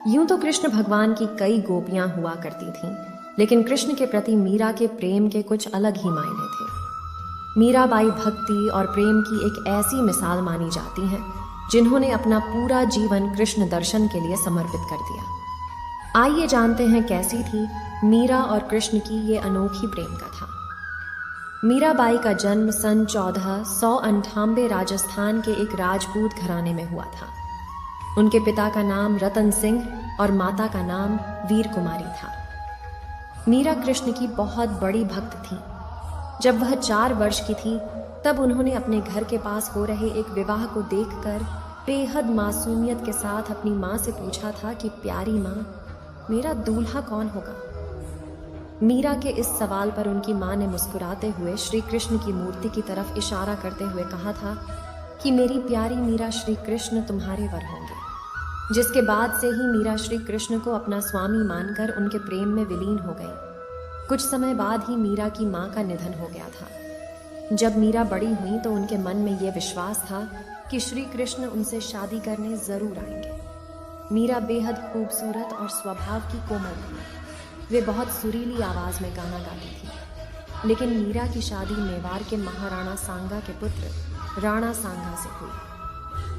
यूं तो कृष्ण भगवान की कई गोपियां हुआ करती थीं, लेकिन कृष्ण के प्रति मीरा के प्रेम के कुछ अलग ही मायने थे। मीराबाई भक्ति और प्रेम की एक ऐसी मिसाल मानी जाती हैं जिन्होंने अपना पूरा जीवन कृष्ण दर्शन के लिए समर्पित कर दिया। आइए जानते हैं कैसी थी मीरा और कृष्ण की ये अनोखी प्रेम कथा। मीराबाई का जन्म सन 1498 राजस्थान के एक राजपूत घराने में हुआ था। उनके पिता का नाम रतन सिंह और माता का नाम वीर कुमारी था। मीरा कृष्ण की बहुत बड़ी भक्त थी। जब वह 4 वर्ष की थी तब उन्होंने अपने घर के पास हो रहे एक विवाह को देखकर बेहद मासूमियत के साथ अपनी माँ से पूछा था कि प्यारी माँ, मेरा दूल्हा कौन होगा। मीरा के इस सवाल पर उनकी माँ ने मुस्कुराते हुए श्री कृष्ण की मूर्ति की तरफ इशारा करते हुए कहा था कि मेरी प्यारी मीरा, श्री कृष्ण तुम्हारे वर होंगे। जिसके बाद से ही मीरा श्री कृष्ण को अपना स्वामी मानकर उनके प्रेम में विलीन हो गई। कुछ समय बाद ही मीरा की माँ का निधन हो गया था। जब मीरा बड़ी हुई तो उनके मन में यह विश्वास था कि श्री कृष्ण उनसे शादी करने जरूर आएंगे। मीरा बेहद खूबसूरत और स्वभाव की कोमल थी। वे बहुत सुरीली आवाज में गाना गाती थी। लेकिन मीरा की शादी मेवाड़ के महाराणा सांगा के पुत्र राणा सांगा से हुई।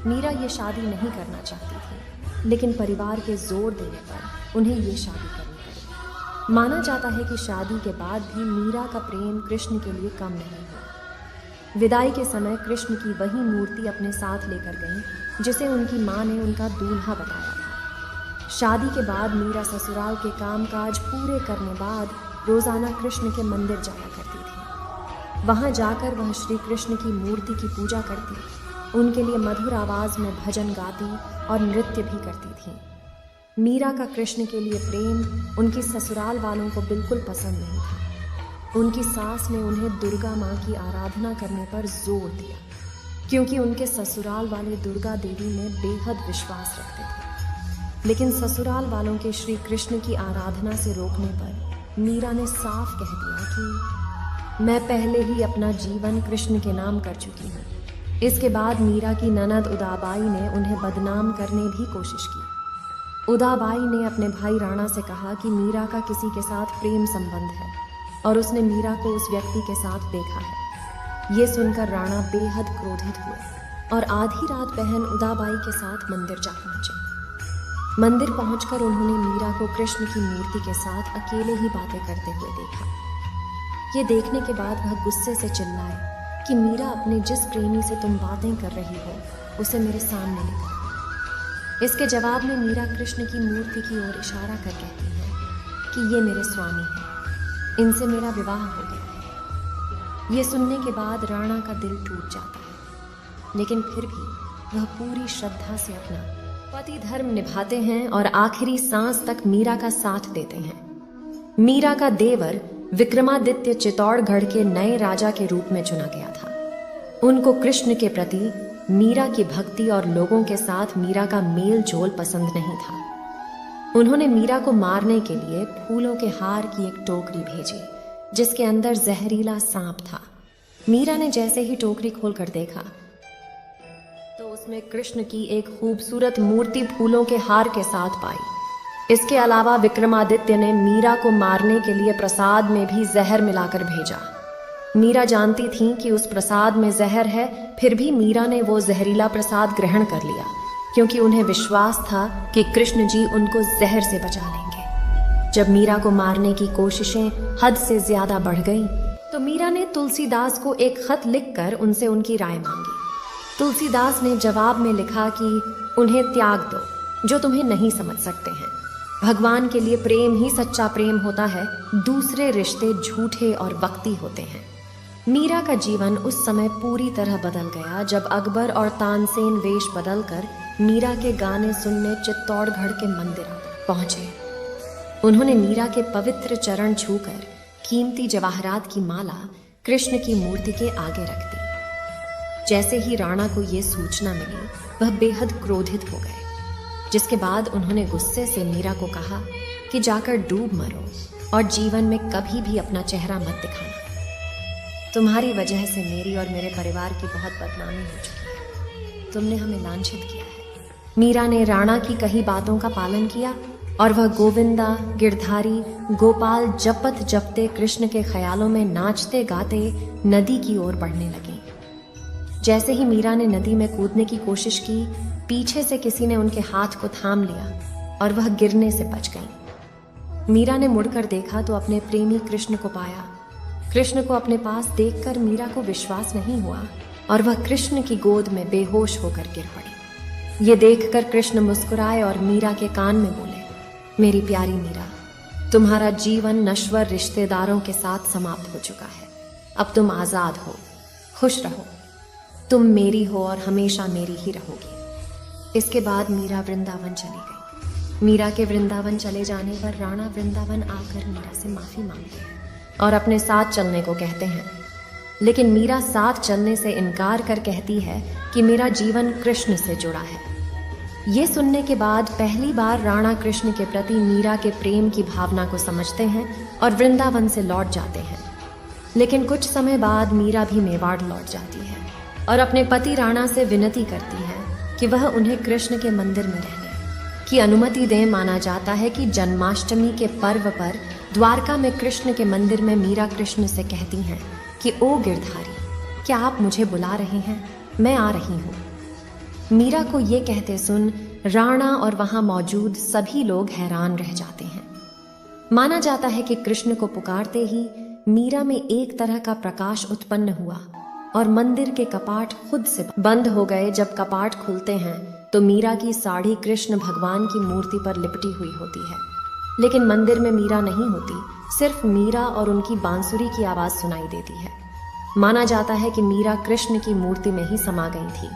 मीरा ये शादी नहीं करना चाहती थी, लेकिन परिवार के जोर देने पर उन्हें ये शादी करनी पड़ी। माना जाता है कि शादी के बाद भी मीरा का प्रेम कृष्ण के लिए कम नहीं हुआ। विदाई के समय कृष्ण की वही मूर्ति अपने साथ लेकर गईं जिसे उनकी माँ ने उनका दूल्हा बताया था। शादी के बाद मीरा ससुराल के कामकाज पूरे करने बाद रोजाना कृष्ण के मंदिर जाया करती थी। वहां जाकर वह श्री कृष्ण की मूर्ति की पूजा करती, उनके लिए मधुर आवाज में भजन गाती और नृत्य भी करती थी। मीरा का कृष्ण के लिए प्रेम उनकी ससुराल वालों को बिल्कुल पसंद नहीं था। उनकी सास ने उन्हें दुर्गा माँ की आराधना करने पर जोर दिया, क्योंकि उनके ससुराल वाले दुर्गा देवी में बेहद विश्वास रखते थे। लेकिन ससुराल वालों के श्री कृष्ण की आराधना से रोकने पर मीरा ने साफ कह दिया कि मैं पहले ही अपना जीवन कृष्ण के नाम कर चुकी हूँ। इसके बाद मीरा की ननद उदाबाई ने उन्हें बदनाम करने की कोशिश की। उदाबाई ने अपने भाई राणा से कहा कि मीरा का किसी के साथ प्रेम संबंध है और उसने मीरा को उस व्यक्ति के साथ देखा है। ये सुनकर राणा बेहद क्रोधित हुए और आधी रात बहन उदाबाई के साथ मंदिर जा पहुंचे। मंदिर पहुंचकर उन्होंने मीरा को कृष्ण की मूर्ति के साथ अकेले ही बातें करते हुए देखा। ये देखने के बाद वह गुस्से से चिल्लाए कि मीरा, अपने जिस प्रेमी से तुम बातें कर रही हो उसे मेरे सामने लेकर। इसके जवाब में मीरा कृष्ण की मूर्ति की ओर इशारा कर कहती है कि ये मेरे स्वामी हैं, इनसे मेरा विवाह हो गया है। ये सुनने के बाद राणा का दिल टूट जाता है, लेकिन फिर भी वह पूरी श्रद्धा से अपना पति धर्म निभाते हैं और आखिरी सांस तक मीरा का साथ देते हैं। मीरा का देवर विक्रमादित्य चित्तौड़गढ़ के नए राजा के रूप में चुना गया था। उनको कृष्ण के प्रति मीरा की भक्ति और लोगों के साथ मीरा का मेल जोल पसंद नहीं था। उन्होंने मीरा को मारने के लिए फूलों के हार की एक टोकरी भेजी जिसके अंदर जहरीला सांप था। मीरा ने जैसे ही टोकरी खोलकर देखा तो उसमें कृष्ण की एक खूबसूरत मूर्ति फूलों के हार के साथ पाई। इसके अलावा विक्रमादित्य ने मीरा को मारने के लिए प्रसाद में भी जहर मिलाकर भेजा। मीरा जानती थी कि उस प्रसाद में जहर है, फिर भी मीरा ने वो जहरीला प्रसाद ग्रहण कर लिया, क्योंकि उन्हें विश्वास था कि कृष्ण जी उनको जहर से बचा लेंगे। जब मीरा को मारने की कोशिशें हद से ज्यादा बढ़ गईं, तो मीरा ने तुलसीदास को एक खत लिखकर उनसे उनकी राय मांगी। तुलसीदास ने जवाब में लिखा कि उन्हें त्याग दो, जो तुम्हें नहीं समझ सकते हैं। भगवान के लिए प्रेम ही सच्चा प्रेम होता है, दूसरे रिश्ते झूठे और वक्ती होते हैं। मीरा का जीवन उस समय पूरी तरह बदल गया जब अकबर और तानसेन वेश बदलकर मीरा के गाने सुनने चित्तौड़गढ़ के मंदिर पहुंचे। उन्होंने मीरा के पवित्र चरण छूकर कीमती जवाहरात की माला कृष्ण की मूर्ति के आगे रख दी। जैसे ही राणा को ये सूचना मिली, वह बेहद क्रोधित हो गए, जिसके बाद उन्होंने गुस्से से मीरा को कहा कि जाकर डूब मरो और जीवन में कभी भी अपना चेहरा मत दिखाना। तुम्हारी वजह से मेरी और मेरे परिवार की बहुत बदनामी हो चुकी है। तुमने हमें लांछित किया है। मीरा ने राणा की कही बातों का पालन किया और वह गोविंदा, गिरधारी, गोपाल जपत जपते कृष्ण के ख्यालों में नाचते गाते नदी की ओर बढ़ने लगी। जैसे ही मीरा ने नदी में कूदने की कोशिश की, पीछे से किसी ने उनके हाथ को थाम लिया और वह गिरने से बच गई। मीरा ने मुड़कर देखा तो अपने प्रेमी कृष्ण को पाया। कृष्ण को अपने पास देखकर मीरा को विश्वास नहीं हुआ और वह कृष्ण की गोद में बेहोश होकर गिर पड़ी। ये देखकर कृष्ण मुस्कुराए और मीरा के कान में बोले, मेरी प्यारी मीरा, तुम्हारा जीवन नश्वर रिश्तेदारों के साथ समाप्त हो चुका है। अब तुम आजाद हो, खुश रहो। तुम मेरी हो और हमेशा मेरी ही रहोगी। इसके बाद मीरा वृंदावन चली गई। मीरा के वृंदावन चले जाने पर राणा वृंदावन आकर मीरा से माफी मांगते हैं और अपने साथ चलने को कहते हैं, लेकिन मीरा साथ चलने से इनकार कर कहती है कि मेरा जीवन कृष्ण से जुड़ा है। ये सुनने के बाद पहली बार राणा कृष्ण के प्रति मीरा के प्रेम की भावना को समझते हैं और वृंदावन से लौट जाते हैं। लेकिन कुछ समय बाद मीरा भी मेवाड़ लौट जाती है और अपने पति राणा से विनती करती है कि वह उन्हें कृष्ण के मंदिर में रहने की अनुमति दें। माना जाता है कि जन्माष्टमी के पर्व पर द्वारका में कृष्ण के मंदिर में मीरा कृष्ण से कहती हैं कि ओ गिरधारी, क्या आप मुझे बुला रहे हैं? मैं आ रही हूँ। मीरा को ये कहते सुन राणा और वहां मौजूद सभी लोग हैरान रह जाते हैं। माना जाता है कि कृष्ण को पुकारते ही मीरा में एक तरह का प्रकाश उत्पन्न हुआ और मंदिर के कपाट खुद से बंद हो गए। जब कपाट खुलते हैं तो मीरा की साड़ी कृष्ण भगवान की मूर्ति पर लिपटी हुई होती है, लेकिन मंदिर में मीरा नहीं होती। सिर्फ मीरा और उनकी बांसुरी की आवाज सुनाई देती है। माना जाता है कि मीरा कृष्ण की मूर्ति में ही समा गई थी।